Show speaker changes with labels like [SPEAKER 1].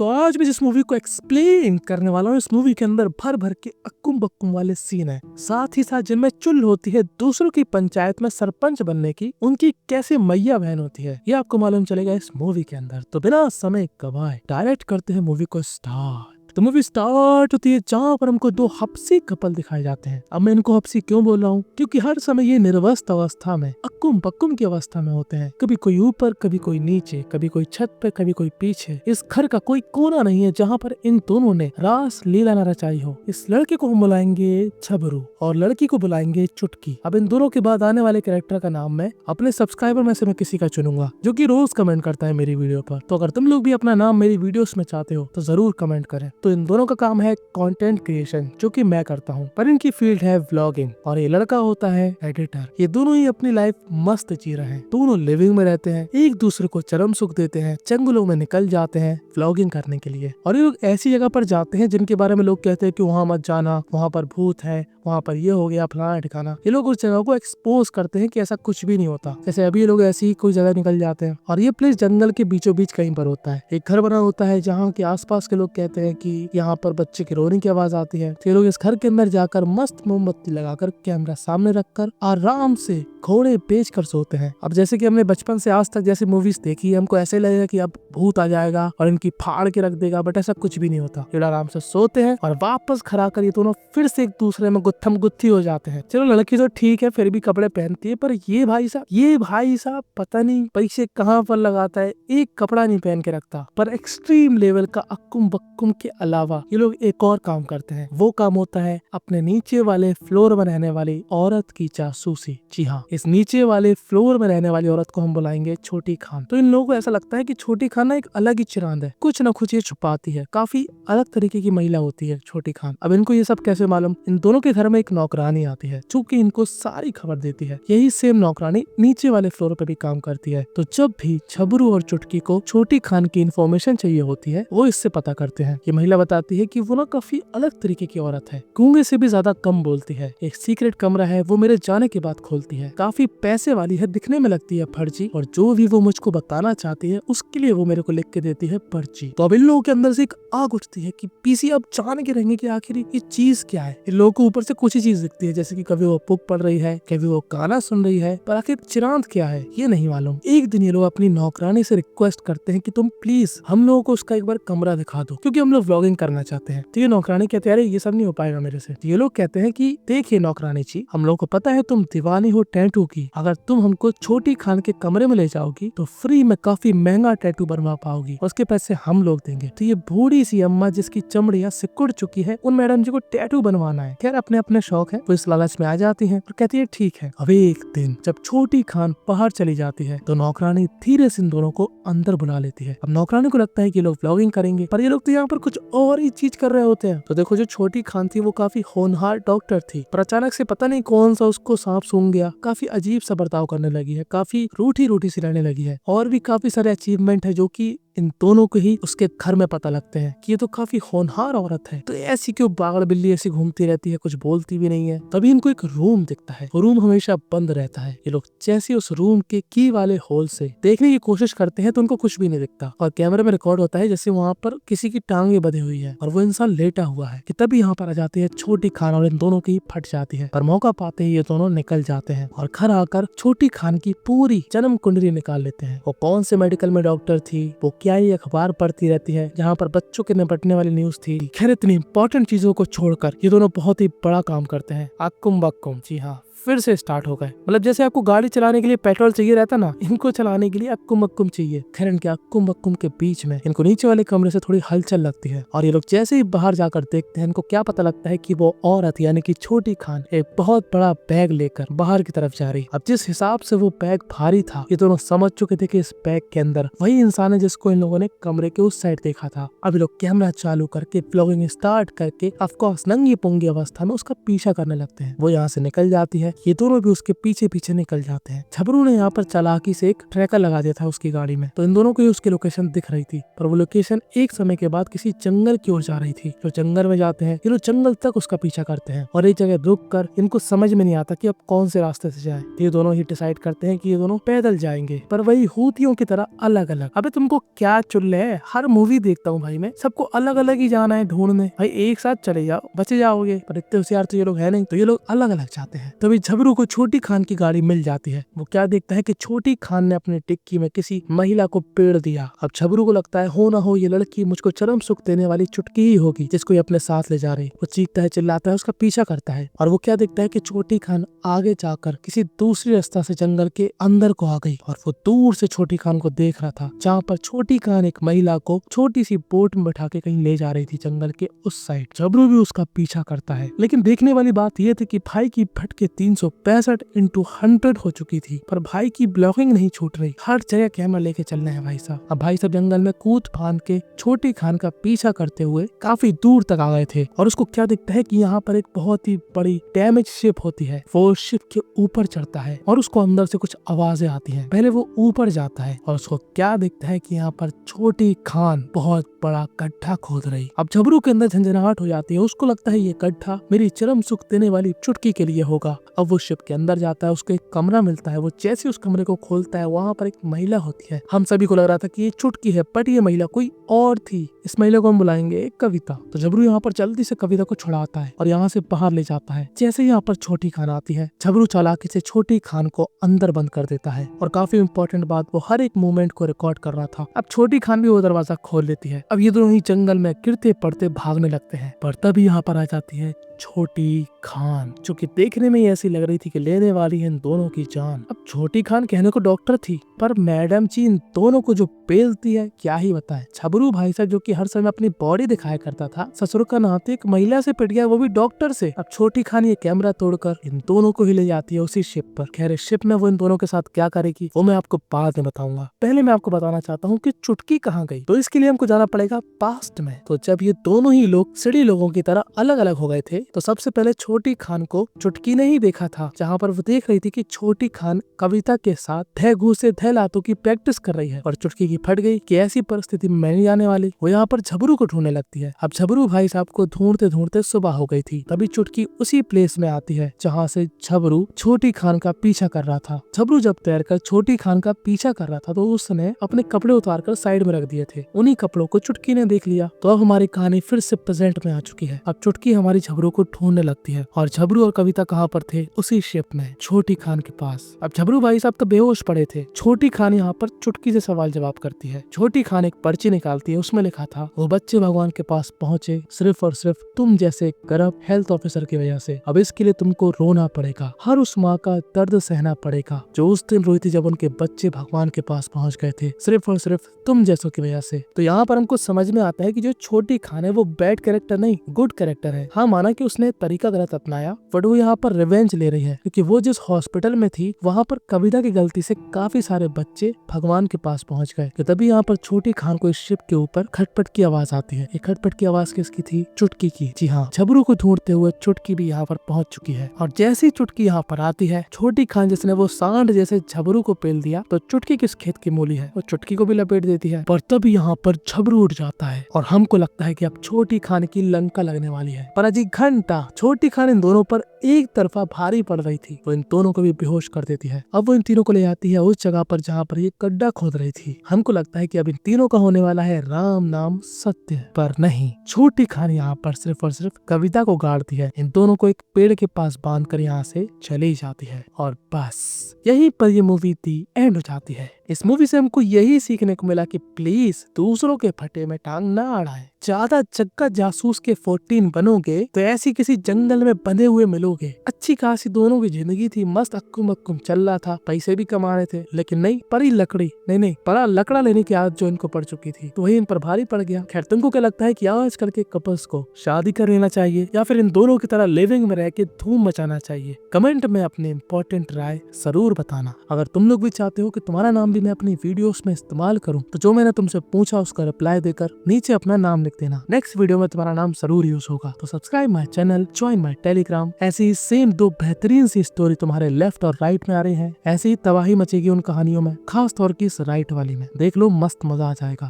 [SPEAKER 1] तो आज मैं जिस मूवी को एक्सप्लेन करने वाला हूँ, इस मूवी के अंदर भर भर के अक्कुम बक्कुम वाले सीन है, साथ ही साथ जिनमें चुल होती है दूसरों की पंचायत में सरपंच बनने की, उनकी कैसे मैया बहन होती है, ये आपको मालूम चलेगा इस मूवी के अंदर। तो बिना समय गवाए डायरेक्ट करते हैं मूवी को स्टार्ट। तो मूवी स्टार्ट होती है जहाँ पर हमको दो हपसी कपल दिखाए जाते हैं। अब मैं इनको हपसी क्यों बोल रहा हूँ, क्योंकि हर समय ये निर्वस्त अवस्था में, अक्कुम बक्कुम की अवस्था में होते हैं। कभी कोई ऊपर, कभी कोई नीचे, कभी कोई छत पे, कभी कोई पीछे। इस घर का कोई कोना नहीं है जहाँ पर इन दोनों ने रास लीला न रचाई हो। इस लड़के को हम बुलाएंगे छबरू और लड़की को बुलाएंगे चुटकी। अब इन दोनों के बाद आने वाले कैरेक्टर का नाम मैं अपने सब्सक्राइबर में से मैं किसी का चुनूंगा जो कि रोज कमेंट करता है मेरी वीडियो पर। तो अगर तुम लोग भी अपना नाम मेरी वीडियोस में चाहते हो तो जरूर कमेंट करें। तो इन दोनों का काम है कंटेंट क्रिएशन, जो कि मैं करता हूँ, पर इनकी फील्ड है व्लॉगिंग और ये लड़का होता है एडिटर। ये दोनों ही अपनी लाइफ मस्त जी रहे हैं, दोनों लिविंग में रहते हैं, एक दूसरे को चरम सुख देते हैं, जंगलों में निकल जाते हैं व्लॉगिंग करने के लिए। और ये लोग ऐसी जगह पर जाते हैं जिनके बारे में लोग कहते हैं कि वहाँ मत जाना, वहाँ पर भूत है, वहाँ पर ये हो गया फलाना ठिकाना। ये लोग उस जगह को एक्सपोज करते हैं कि ऐसा कुछ भी नहीं होता। जैसे अभी ये लोग ऐसी ही कोई जगह निकल जाते हैं और ये प्लेस जंगल के बीचों बीच कहीं पर होता है। एक घर बना होता है जहाँ के आसपास के लोग कहते हैं कि यहाँ पर बच्चे की रोने की आवाज आती है। तो ये लोग इस घर के अंदर जाकर मस्त मोमबत्ती लगाकर कैमरा सामने रखकर आराम से घोड़े बेच कर सोते हैं। अब जैसे कि हमने बचपन से आज तक जैसी मूवीज देखी है, हमको ऐसे लगेगा कि अब भूत आ जाएगा और इनकी फाड़ के रख देगा, बट ऐसा कुछ भी नहीं होता। ये आराम से सोते हैं और वापस खड़ा कर ये दोनों फिर से एक दूसरे में गुत्थम गुत्थी हो जाते हैं। चलो लड़की तो ठीक है, फिर भी कपड़े पहनती है, पर ये भाई साहब पता नहीं पैसे कहाँ पर लगाता है, एक कपड़ा नहीं पहन के रखता। पर एक्सट्रीम लेवल का अक्कुम बक्कुम के अलावा ये लोग एक और काम करते हैं। वो काम होता है अपने नीचे वाले फ्लोर में रहने वाली औरत की जासूसी। जी हाँ, इस नीचे वाले फ्लोर में रहने वाली औरत को हम बुलाएंगे छोटी खान। तो इन लोगों को ऐसा लगता है कि छोटी खान ना एक अलग ही चिरांद है, कुछ न कुछ ये छुपाती है, काफी अलग तरीके की महिला होती है छोटी खान। अब इनको ये सब कैसे मालूम? इन दोनों के घर में एक नौकरानी आती है जो कि इनको सारी खबर देती है। यही सेम नौकरानी नीचे वाले फ्लोर पे भी काम करती है। तो जब भी छबरू और चुटकी को छोटी खान की इन्फॉर्मेशन चाहिए होती है, वो इससे पता करते हैं। ये महिला बताती है कि वो ना काफी अलग तरीके की औरत है, गूंगे से भी ज्यादा कम बोलती है, एक सीक्रेट कमरा है वो मेरे जाने के बाद खोलती है, काफी पैसे वाली है, दिखने में लगती है फर्जी, और जो भी वो मुझको बताना चाहती है उसके लिए वो मेरे को लिख के देती है पर्ची। तो अब इन लोगों के अंदर से एक आग उठती है कि पीसी अब जान के रहेंगे कि आखिर ये चीज क्या है। इन लोगों को ऊपर से कुछ ही चीज दिखती है, जैसे कि कभी वो बुक पढ़ रही है, कभी वो गाना सुन रही है, पर आखिर चिरांद क्या है ये नहीं मालूम। एक दिन ये लोग अपनी नौकरानी से रिक्वेस्ट करते हैं कि तुम प्लीज हम लोगों को उसका एक बार कमरा दिखा दो, क्योंकि हम लोग व्लॉगिंग करना चाहते हैं। तो ये नौकरानी कहते हैं अरे ये सब नहीं हो पाएगा मेरे से। तो ये लोग कहते हैं कि देखिए नौकरानी जी, हम लोग को पता है तुम दीवानी हो टैटू की, अगर तुम हमको छोटी खान के कमरे में ले जाओगी तो फ्री में काफी महंगा टैटू बनवा पाओगी, उसके पैसे हम लोग देंगे। तो ये बूढ़ी सी अम्मा जिसकी चमड़ी सिकुड़ चुकी है, उन मैडम जी को टैटू बनवाना है। खैर अपने अपने शौक है, वो इस लालच में आ जाती है और कहती है ठीक है। अब एक दिन जब छोटी खान बाहर चली जाती है तो नौकरानी धीरे से इन दोनों को अंदर बुला लेती है। अब नौकरानी को लगता है कि लोग व्लॉगिंग करेंगे, पर ये लोग तो यहाँ पर कुछ और ही चीज कर रहे होते हैं। तो देखो जो छोटी खान थी वो काफी होनहार डॉक्टर थी, पर अचानक से पता नहीं कौन सा उसको सांप सूंघ गया, काफी अजीब सा बर्ताव करने लगी है, काफी रूठी रूठी सी रहने लगी है, और भी काफी सारे अचीवमेंट है जो कि इन दोनों को ही उसके घर में पता लगते हैं कि ये तो काफी होनहार औरत है। तो ऐसी क्यों बागड़ बिल्ली ऐसी घूमती रहती है, कुछ बोलती भी नहीं है। तभी इनको एक रूम दिखता है, वो रूम हमेशा बंद रहता है। ये लोग जैसे उस रूम के की वाले होल से देखने की कोशिश करते हैं तो उनको कुछ भी नहीं दिखता, और कैमरे में रिकॉर्ड होता है जैसे वहाँ पर किसी की टांगे बंधी हुई है और वो इंसान लेटा हुआ है। कि तभी यहाँ पर आ जाती है छोटी खान और इन दोनों की फट जाती है, पर मौका पाते ही ये दोनों निकल जाते हैं और घर आकर छोटी खान की पूरी जन्म कुंडली निकाल लेते हैं। वो कौन से मेडिकल में डॉक्टर थी, वो क्या ही अखबार पढ़ती रहती है जहाँ पर बच्चों के निपटने वाली न्यूज थी। खैर इतनी इंपॉर्टेंट चीजों को छोड़कर ये दोनों बहुत ही बड़ा काम करते हैं, अक्कुम बक्कुम। जी हाँ, फिर से स्टार्ट हो गए। मतलब जैसे आपको गाड़ी चलाने के लिए पेट्रोल चाहिए रहता ना, इनको चलाने के लिए अक्कुम बक्कुम चाहिए। खैर इनके अक्कुम बक्कुम के बीच में इनको नीचे वाले कमरे से थोड़ी हलचल लगती है और ये लोग जैसे ही बाहर जाकर देखते हैं इनको क्या पता लगता है कि वो औरत यानी कि छोटी खान एक बहुत बड़ा बैग लेकर बाहर की तरफ जा रही। अब जिस हिसाब से वो बैग भारी था, ये दोनों समझ चुके थे कि इस बैग के अंदर वही इंसान है जिसको इन लोगों ने कमरे के उस साइड देखा था। अब ये लोग कैमरा चालू करके व्लॉगिंग स्टार्ट करके ऑफकोर्स नंगी पुंगी अवस्था में उसका पीछा करने लगते हैं। वो यहाँ से निकल जाती है है ये दोनों भी उसके पीछे पीछे निकल जाते हैं। झबरू ने यहाँ पर चालाकी से एक ट्रैकर लगा दिया था उसकी गाड़ी में, तो इन दोनों को ही उसकी लोकेशन दिख रही थी, पर वो लोकेशन एक समय के बाद किसी जंगल की ओर जा रही थी। जो जंगल में जाते हैं ये लोग जंगल तक उसका पीछा करते हैं और एक जगह रुक कर इनको समझ में नहीं आता कि अब कौन से रास्ते से जाए। ये दोनों ही डिसाइड करते हैं कि ये दोनों पैदल जाएंगे, पर वही हूतियों की तरह अलग अलग। अबे तुमको क्या चुल्ले है, हर मूवी देखता हूँ भाई मैं, सबको अलग अलग ही जाना है ढूंढने, भाई एक साथ चले जाओ बचे जाओगे, पर इतने होशियार तो ये लोग है नहीं, तो ये लोग अलग अलग जाते हैं। तभी झबरू को छोटी खान की गाड़ी मिल जाती है। वो क्या देखता है कि छोटी खान ने अपनी टिक्की में किसी महिला को पेड़ दिया। अब झबरू को लगता है हो ना हो ये लड़की मुझको चरम सुख देने वाली चुटकी ही होगी जिसको ये अपने साथ ले जा रही। वो चीखता है चिल्लाता है, उसका पीछा करता है और वो क्या देखता है कि छोटी खान आगे जाकर किसी दूसरी रास्ता से जंगल के अंदर को आ गई और वो दूर से छोटी खान को देख रहा था, जहाँ पर छोटी खान एक महिला को छोटी सी बोट में बैठा के कहीं ले जा रही थी जंगल के उस साइड। झबरू भी उसका पीछा करता है, लेकिन देखने वाली बात यह थी कि भाई की फटके 365/100 हो चुकी थी, पर भाई की ब्लॉकिंग नहीं छूट रही। हर जगह कैमरा लेके चलना है भाई साहब। अब भाई साहब जंगल में कूद फांद के छोटी खान का पीछा करते हुए काफी दूर तक आ गए थे और उसको क्या दिखता है कि यहाँ पर एक बहुत ही बड़ी डैमेज शिप होती है। वो शिप के ऊपर चढ़ता है और उसको अंदर से कुछ आवाजें आती हैं। पहले वो ऊपर जाता है और उसको क्या दिखता है कि यहाँ पर छोटी खान बहुत बड़ा गड्ढा खोद रही। अब झबरू के अंदर झंझनाहट हो जाती है, उसको लगता है ये गड्ढा मेरी चरम सुख देने वाली चुटकी के लिए होगा। अब वो शिप के अंदर जाता है, उसको एक कमरा मिलता है। वो जैसे उस कमरे को खोलता है वहाँ पर एक महिला होती है। हम सभी को लग रहा था कि ये चुटकी है, बट ये महिला कोई और थी। इस महिला को हम बुलाएंगे कविता। तो झबरू यहाँ पर जल्दी से कविता को छुड़ाता है और यहाँ से बाहर ले जाता है। जैसे यहाँ पर छोटी खान आती है, झबरू चालाकी से छोटी खान को अंदर बंद कर देता है और काफी इंपॉर्टेंट बात, वो हर एक मूवमेंट को रिकॉर्ड कर रहा था। अब छोटी खान भी वो दरवाजा खोल लेती है। अब ये दोनों ही जंगल में गिरते पड़ते भागने लगते हैं, पर तभी यहाँ पर आ जाती है छोटी खान, जो कि देखने में ऐसी लग रही थी कि लेने वाली है इन दोनों की जान। अब छोटी खान कहने को डॉक्टर थी, पर मैडम जी इन दोनों को जो पेलती है क्या ही बताएं। झबरू भाई साहब जो कि हर समय अपनी बॉडी दिखाया करता था, ससुर का नाते एक महिला से पिट गया, वो भी डॉक्टर से। अब छोटी खान ये कैमरा तोड़कर इन दोनों को ही ले जाती है उसी शिप पर। खैर शिप में वो इन दोनों के साथ क्या करेगी वो मैं आपको बाद में बताऊंगा। पहले मैं आपको बताना चाहता हूँ कि चुटकी कहाँ गई, तो इसके लिए हमको जाना पड़ेगा पास्ट में। तो जब ये दोनों ही लोग सीढ़ी लोगों की तरह अलग अलग हो गए थे, तो सबसे पहले छोटी खान को चुटकी ने ही देखा था, जहाँ पर वो देख रही थी कि छोटी खान कविता के साथ धै घूसे धै लातों की प्रैक्टिस कर रही है और चुटकी की फट गई कि ऐसी परिस्थिति में मैं नहीं जाने वाली। वो यहाँ पर झबरू को ढूंढने लगती है। अब झबरू भाई साहब को ढूंढते ढूंढते सुबह हो गई थी। तभी चुटकी उसी प्लेस में आती है जहाँ से झबरू छोटी खान का पीछा कर रहा था। झबरू जब तैरकर छोटी खान का पीछा कर रहा था तो उसने अपने कपड़े उतार कर साइड में रख दिए थे। उन्हीं कपड़ों को चुटकी ने देख लिया। तो अब हमारी कहानी फिर से प्रेजेंट में आ चुकी है। अब चुटकी हमारी झबरू को ढूंढने लगती है और झबरू और कविता कहाँ पर थे, उसी शिप में छोटी खान के पास। अब झबरू भाई साहब तो बेहोश पड़े थे। छोटी खान यहाँ पर चुटकी से सवाल जवाब करती है। छोटी खान एक पर्ची निकालती है, उसमें लिखा था वो बच्चे भगवान के पास पहुँचे सिर्फ और सिर्फ तुम जैसे करप्ट हेल्थ ऑफिसर की वजह से। अब इसके लिए तुमको रोना पड़ेगा, हर उस माँ का दर्द सहना पड़ेगा जो उस दिन रोई थी जब उनके बच्चे भगवान के पास पहुँच गए थे, सिर्फ और सिर्फ तुम जैसों की वजह से। तो यहाँ पर हमको समझ में आता है कि जो छोटी खान है वो बैड कैरेक्टर नहीं, गुड कैरेक्टर है। हाँ माना कि उसने तरीका गलत अपनाया, बट वो यहाँ पर रिवेंज ले रही है क्योंकि वो जिस हॉस्पिटल में थी वहाँ पर कविता की गलती से काफी सारे बच्चे भगवान के पास पहुँच गए। तो तभी यहाँ पर छोटी खान को इस शिप के ऊपर खटपट की आवाज आती है। ये खटपट की आवाज किसकी थी? चुटकी की। जी हाँ, झबरू को ढूंढते हुए चुटकी भी यहाँ पर पहुँच चुकी है। और जैसे ही चुटकी यहाँ पर आती है, छोटी खान जिसने वो सांड जैसे झबरू को पेल दिया, तो चुटकी किस खेत की मूली है, वो चुटकी को भी लपेट देती है। पर तभी यहाँ पर झबरू उठ जाता है और हमको लगता है कि अब छोटी खान की लंका लगने वाली है। पर अजी घंटा छोटी खान इन दोनों पर एक तरफा भारी पड़ रही थी, वो इन दोनों को भी बेहोश कर देती है। अब वो इन तीनों को ले जाती है उस जगह पर जहाँ पर ये गड्ढा खोद रही थी। हमको लगता है कि अब इन तीनों का होने वाला है राम नाम सत्य, पर नहीं, छोटी खान यहाँ पर सिर्फ और सिर्फ कविता को गाड़ती है। इन दोनों को एक पेड़ के पास बांध कर यहाँ से चली जाती है और बस यहीं पर ये मूवी दी एंड हो जाती है। इस मूवी से हमको यही सीखने को मिला कि प्लीज दूसरों के फटे में टांग ना अड़ाएं। ज्यादा चक्का जासूस के 14 बनोगे तो ऐसी किसी जंगल में बंधे हुए मिलोगे। अच्छी खासी दोनों की जिंदगी थी, मस्त अक्कुम अक्कुम चल रहा था, पैसे भी कमा रहे थे, लेकिन नहीं, परी लकड़ी नहीं परा लकड़ा लेने की आदत जो इनको पड़ चुकी थी, तो वही इन पर भारी पड़ गया। खैर तुमको क्या लगता है कि आजकल के कपल्स को शादी कर लेना चाहिए या फिर इन दोनों की तरह लिविंग में रह के धूम मचाना चाहिए? कमेंट में अपने इंपॉर्टेंट राय जरूर बताना। अगर तुम लोग भी चाहते हो कि तुम्हारा नाम भी मैं अपनी वीडियोस में इस्तेमाल करूं, तो जो मैंने तुमसे पूछा उसका रिप्लाई देकर नीचे अपना नाम लिख देना। नेक्स्ट वीडियो में तुम्हारा नाम जरूर यूज होगा। तो subscribe my channel, join my Telegram, ऐसी ऐसी सेम दो बेहतरीन सी स्टोरी तुम्हारे लेफ्ट और राइट में आ रही है। ऐसी ही तबाही मचेगी उन कहानियों में, खास तौर की इस राइट वाली में। देख लो, मस्त मजा आ जाएगा।